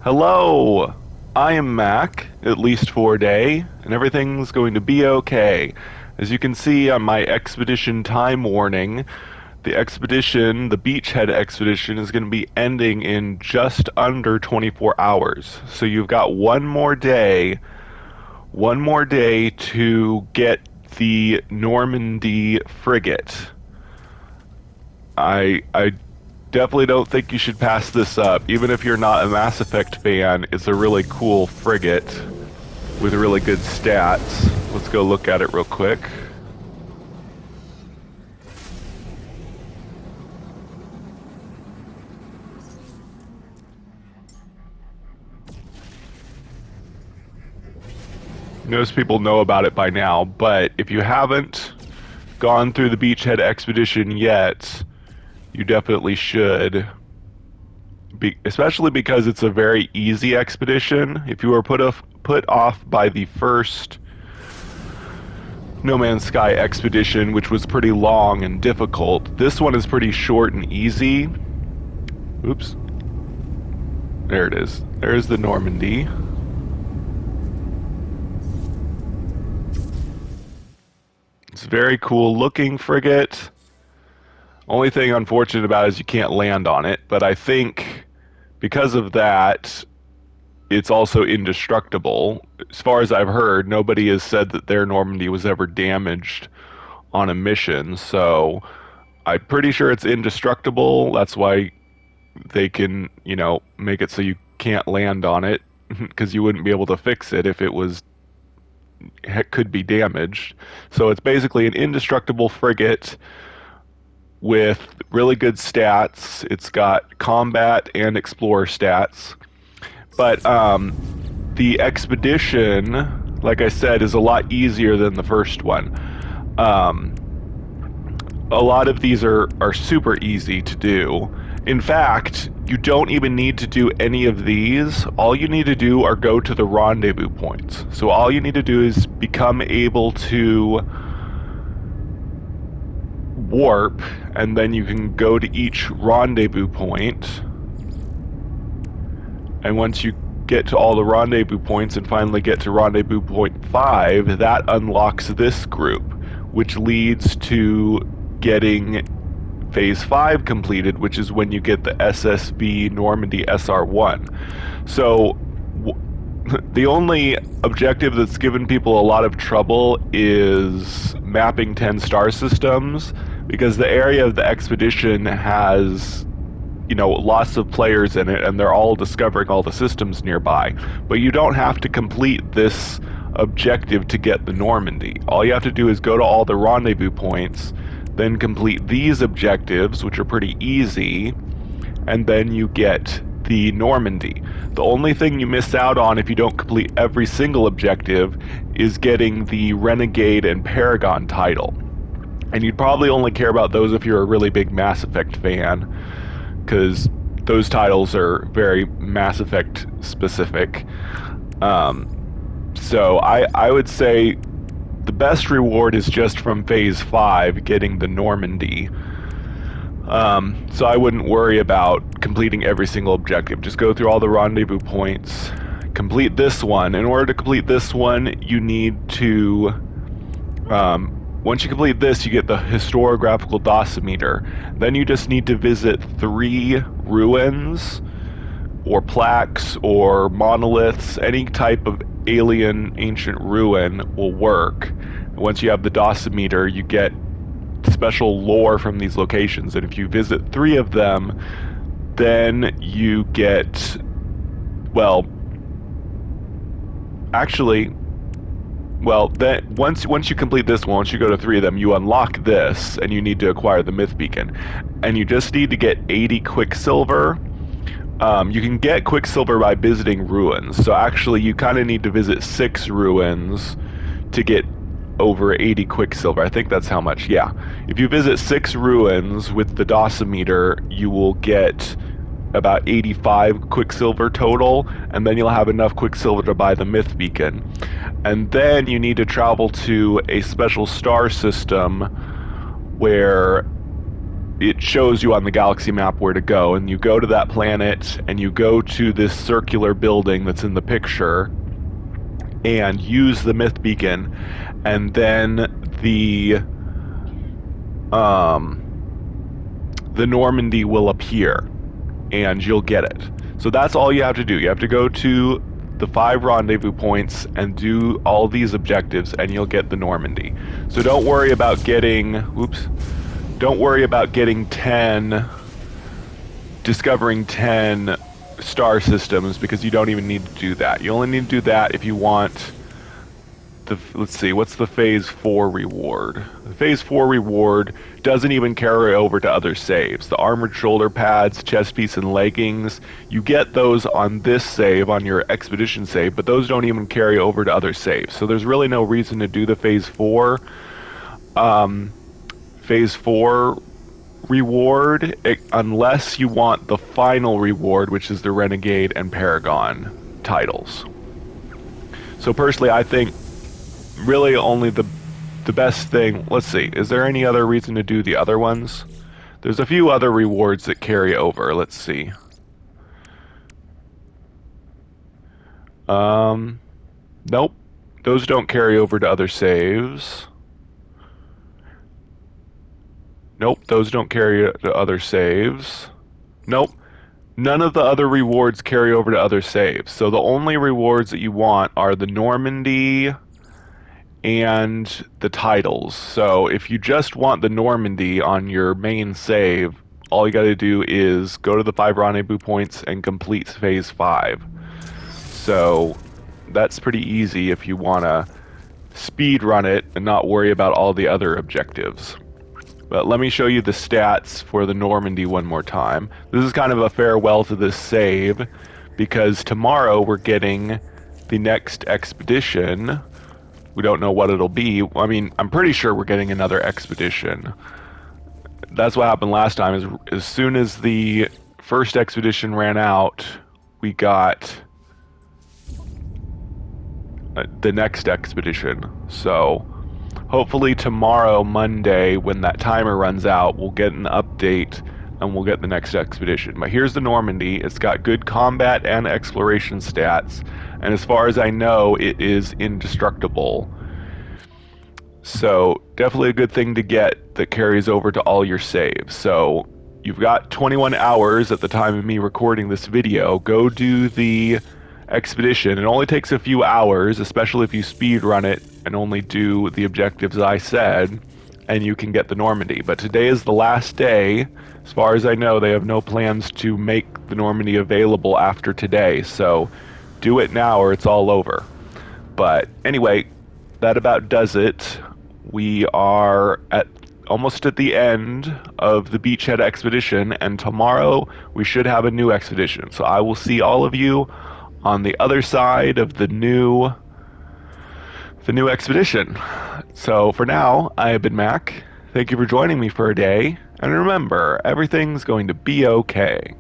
Hello, I am Mac, at least for a day, and everything's going to be okay. As you can see on my expedition time warning, the Beachhead expedition, is going to be ending in just under 24 hours. So you've got one more day to get the Normandy frigate. I definitely don't think you should pass this up. Even if you're not a Mass Effect fan, it's a really cool frigate with really good stats. Let's go look at it real quick. Most people know about it by now, but if you haven't gone through the Beachhead expedition yet, you definitely should. Especially because it's a very easy expedition. If you were put off by the first No Man's Sky expedition, which was pretty long and difficult, this one is pretty short and easy. Oops. There it is. There's the Normandy. It's a very cool looking frigate. Only thing unfortunate about it is you can't land on it, but I think because of that, it's also indestructible. As far as I've heard, nobody has said that their Normandy was ever damaged on a mission, so I'm pretty sure it's indestructible. That's why they can, make it so you can't land on it, because you wouldn't be able to fix it if it could be damaged. So it's basically an indestructible frigate with really good stats. It's got combat and explorer stats. But the expedition, like I said, is a lot easier than the first one. Um, a lot of these are super easy to do. In fact, you don't even need to do any of these. All you need to do are go to the rendezvous points. So all you need to do is become able to warp, and then you can go to each rendezvous point. And once you get to all the rendezvous points and finally get to rendezvous point 5, that unlocks this group, which leads to getting phase 5 completed, which is when you get the SSB Normandy SR1. So the only objective that's given people a lot of trouble is mapping 10 star systems, because the area of the expedition has lots of players in it, and they're all discovering all the systems nearby. But you don't have to complete this objective to get the Normandy. All you have to do is go to all the rendezvous points, then complete these objectives, which are pretty easy, and then you get the Normandy. The only thing you miss out on if you don't complete every single objective is getting the Renegade and Paragon title. And you'd probably only care about those if you're a really big Mass Effect fan, because those titles are very Mass Effect specific. So I would say the best reward is just from Phase 5, getting the Normandy. So I wouldn't worry about completing every single objective. Just go through all the rendezvous points, complete this one. In order to complete this one, you need to... once you complete this, you get the historiographical dosimeter. Then you just need to visit 3 ruins, or plaques, or monoliths. Any type of alien ancient ruin will work. Once you have the dosimeter, you get special lore from these locations, and if you visit 3 of them, then you get... Well, actually... Well, then once you complete this one, once you go to 3 of them, you unlock this, and you need to acquire the Myth Beacon. And you just need to get 80 Quicksilver. You can get Quicksilver by visiting ruins. So actually, you kind of need to visit 6 ruins to get over 80 Quicksilver. I think that's how much, yeah. If you visit 6 ruins with the dosimeter, you will get about 85 Quicksilver total, and then you'll have enough Quicksilver to buy the Myth Beacon. And then you need to travel to a special star system where it shows you on the galaxy map where to go, and you go to that planet and you go to this circular building that's in the picture and use the myth beacon, and then um the Normandy will appear and you'll get it. So that's all you have to do. You have to go to the 5 rendezvous points and do all these objectives and you'll get the Normandy. So don't worry about getting, don't worry about discovering 10 star systems, because you don't even need to do that. You only need to do that if you want let's see, what's the phase 4 reward? The phase 4 reward doesn't even carry over to other saves. The armored shoulder pads, chest piece, and leggings, you get those on this save, on your expedition save, but those don't even carry over to other saves. So there's really no reason to do the phase 4 reward, unless you want the final reward, which is the Renegade and Paragon titles. So personally, I think really only the best thing, let's see, is there any other reason to do the other ones? There's a few other rewards that carry over. Let's see. Nope. Those don't carry over to other saves. Nope, those don't carry to other saves. Nope. None of the other rewards carry over to other saves. So the only rewards that you want are the Normandy and the titles. So if you just want the Normandy on your main save, all you gotta do is go to the 5 rendezvous points and complete phase 5. So that's pretty easy if you wanna speed run it and not worry about all the other objectives. But let me show you the stats for the Normandy one more time. This is kind of a farewell to this save, because tomorrow we're getting the next expedition. We don't know what it'll be. I mean, I'm pretty sure we're getting another expedition. That's what happened last time, is as soon as the first expedition ran out, we got the next expedition. So hopefully tomorrow, Monday, when that timer runs out, we'll get an update and we'll get the next expedition. But here's the Normandy. It's got good combat and exploration stats, and as far as I know, it is indestructible. So definitely a good thing to get that carries over to all your saves. So you've got 21 hours at the time of me recording this video. Go do the expedition. It only takes a few hours, especially if you speed run it and only do the objectives I said, and you can get the Normandy. But today is the last day. As far as I know, they have no plans to make the Normandy available after today, so do it now or it's all over. But anyway, that about does it. We are almost at the end of the Beachhead expedition, and tomorrow we should have a new expedition. So I will see all of you on the other side of the new expedition. So for now, I have been Mac. Thank you for joining me for a day, and remember, everything's going to be okay.